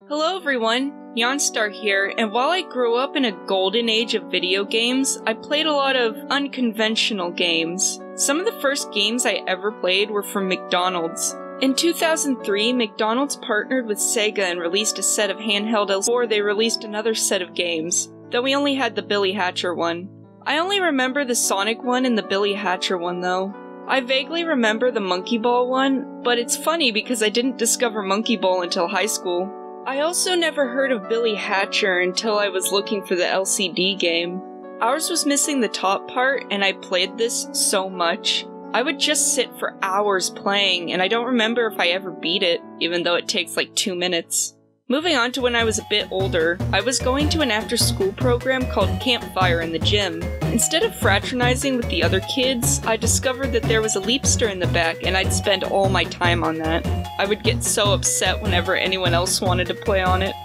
Hello everyone, Yonstar here, and while I grew up in a golden age of video games, I played a lot of unconventional games. Some of the first games I ever played were from McDonald's. In 2003, McDonald's partnered with Sega and released a set of handheld LCDs before they released another set of games, though we only had the Billy Hatcher one. I only remember the Sonic one and the Billy Hatcher one though. I vaguely remember the Monkey Ball one, but it's funny because I didn't discover Monkey Ball until high school. I also never heard of Billy Hatcher until I was looking for the LCD game. Ours was missing the top part, and I played this so much. I would just sit for hours playing, and I don't remember if I ever beat it, even though it takes like 2 minutes. Moving on to when I was a bit older, I was going to an after-school program called Campfire in the gym. Instead of fraternizing with the other kids, I discovered that there was a Leapster in the back and I'd spend all my time on that. I would get so upset whenever anyone else wanted to play on it.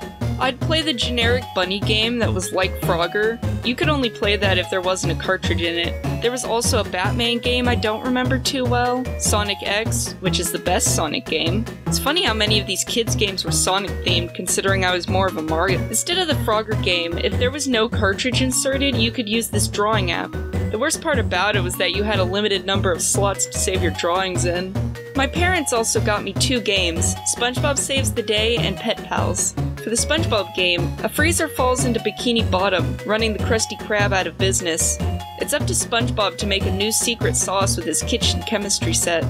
I'd play the generic bunny game that was like Frogger. You could only play that if there wasn't a cartridge in it. There was also a Batman game I don't remember too well, Sonic X, which is the best Sonic game. It's funny how many of these kids' games were Sonic themed, considering I was more of a Mario. Instead of the Frogger game, if there was no cartridge inserted, you could use this drawing app. The worst part about it was that you had a limited number of slots to save your drawings in. My parents also got me 2 games, SpongeBob Saves the Day and Pet Pals. For the SpongeBob game, a freezer falls into Bikini Bottom, running the Krusty Krab out of business. It's up to SpongeBob to make a new secret sauce with his kitchen chemistry set.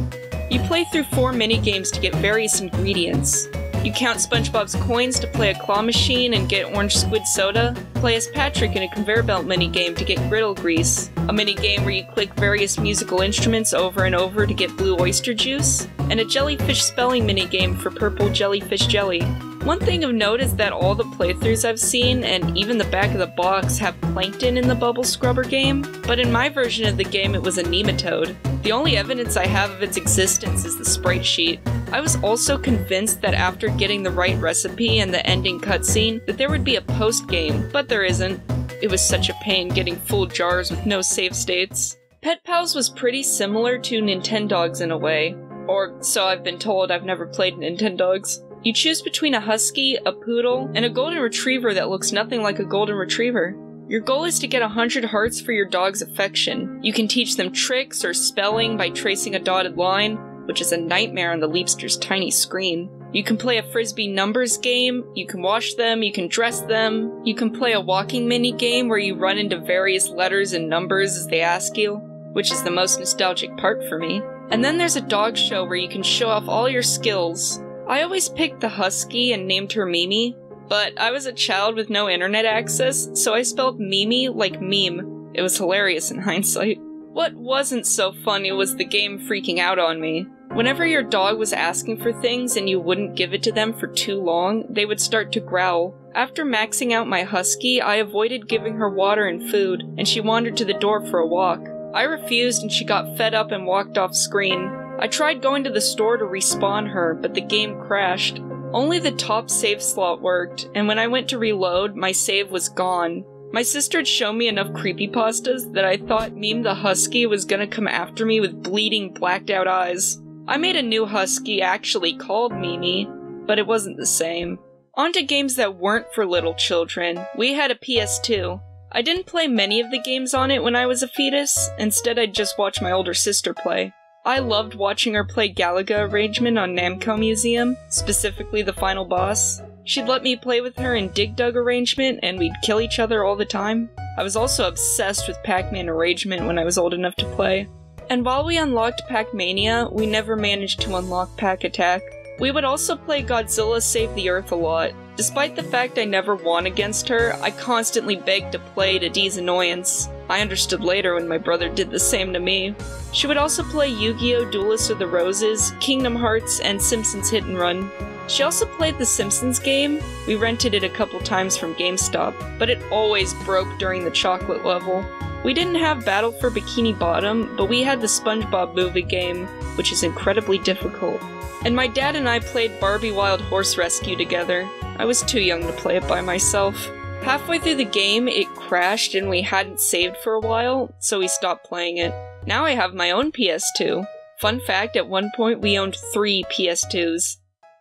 You play through 4 mini-games to get various ingredients. You count SpongeBob's coins to play a claw machine and get orange squid soda, play as Patrick in a conveyor belt minigame to get griddle grease, a minigame where you click various musical instruments over and over to get blue oyster juice, and a jellyfish spelling minigame for purple jellyfish jelly. One thing of note is that all the playthroughs I've seen, and even the back of the box, have plankton in the Bubble Scrubber game, but in my version of the game it was a nematode. The only evidence I have of its existence is the sprite sheet. I was also convinced that after getting the right recipe and the ending cutscene, that there would be a post-game, but there isn't. It was such a pain getting full jars with no save states. Pet Pals was pretty similar to Nintendogs in a way, or so I've been told. I've never played Nintendogs. You choose between a husky, a poodle, and a golden retriever that looks nothing like a golden retriever. Your goal is to get 100 hearts for your dog's affection. You can teach them tricks or spelling by tracing a dotted line, which is a nightmare on the Leapster's tiny screen. You can play a frisbee numbers game, you can wash them, you can dress them, you can play a walking mini game where you run into various letters and numbers as they ask you, which is the most nostalgic part for me. And then there's a dog show where you can show off all your skills. I always picked the husky and named her Mimi, but I was a child with no internet access, so I spelled Mimi like meme. It was hilarious in hindsight. What wasn't so funny was the game freaking out on me. Whenever your dog was asking for things and you wouldn't give it to them for too long, they would start to growl. After maxing out my husky, I avoided giving her water and food, and she wandered to the door for a walk. I refused and she got fed up and walked off screen. I tried going to the store to respawn her, but the game crashed. Only the top save slot worked, and when I went to reload, my save was gone. My sister had shown me enough creepypastas that I thought Meme the Husky was gonna come after me with bleeding, blacked out eyes. I made a new husky actually called Mimi, but it wasn't the same. On to games that weren't for little children. We had a PS2. I didn't play many of the games on it when I was a fetus, instead I'd just watch my older sister play. I loved watching her play Galaga Arrangement on Namco Museum, specifically the final boss. She'd let me play with her in Dig Dug Arrangement, and we'd kill each other all the time. I was also obsessed with Pac-Man Arrangement when I was old enough to play. And while we unlocked Pac-Mania, we never managed to unlock Pac-Attack. We would also play Godzilla Save the Earth a lot. Despite the fact I never won against her, I constantly begged to play to Dee's annoyance. I understood later when my brother did the same to me. She would also play Yu-Gi-Oh! Duelist of the Roses, Kingdom Hearts, and Simpsons Hit and Run. She also played the Simpsons game. We rented it a couple times from GameStop, but it always broke during the chocolate level. We didn't have Battle for Bikini Bottom, but we had the SpongeBob movie game, which is incredibly difficult. And my dad and I played Barbie Wild Horse Rescue together. I was too young to play it by myself. Halfway through the game, it crashed and we hadn't saved for a while, so we stopped playing it. Now I have my own PS2. Fun fact, at one point we owned 3 PS2s.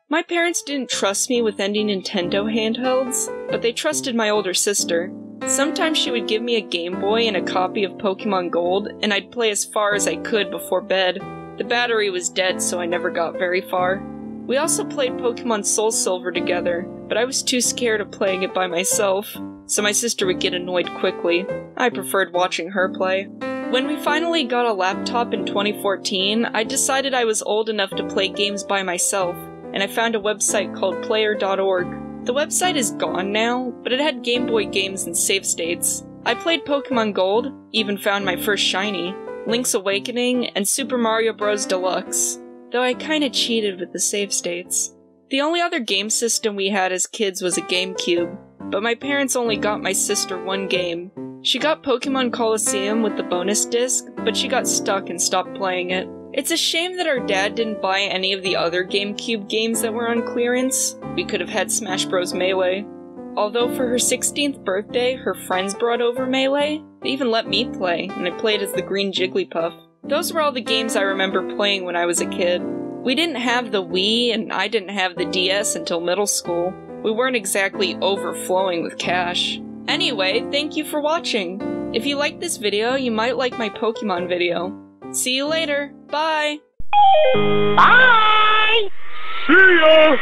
My parents didn't trust me with any Nintendo handhelds, but they trusted my older sister. Sometimes she would give me a Game Boy and a copy of Pokemon Gold, and I'd play as far as I could before bed. The battery was dead, so I never got very far. We also played Pokemon Soul Silver together, but I was too scared of playing it by myself, so my sister would get annoyed quickly. I preferred watching her play. When we finally got a laptop in 2014, I decided I was old enough to play games by myself, and I found a website called player.org. The website is gone now, but it had Game Boy games and save states. I played Pokemon Gold, even found my first shiny, Link's Awakening, and Super Mario Bros. Deluxe, though I kinda cheated with the save states. The only other game system we had as kids was a GameCube, but my parents only got my sister one game. She got Pokemon Colosseum with the bonus disc, but she got stuck and stopped playing it. It's a shame that our dad didn't buy any of the other GameCube games that were on clearance. We could have had Smash Bros. Melee. Although for her 16th birthday, her friends brought over Melee. They even let me play, and I played as the green Jigglypuff. Those were all the games I remember playing when I was a kid. We didn't have the Wii, and I didn't have the DS until middle school. We weren't exactly overflowing with cash. Anyway, thank you for watching. If you liked this video, you might like my Pokemon video. See you later. Bye! Bye! See ya!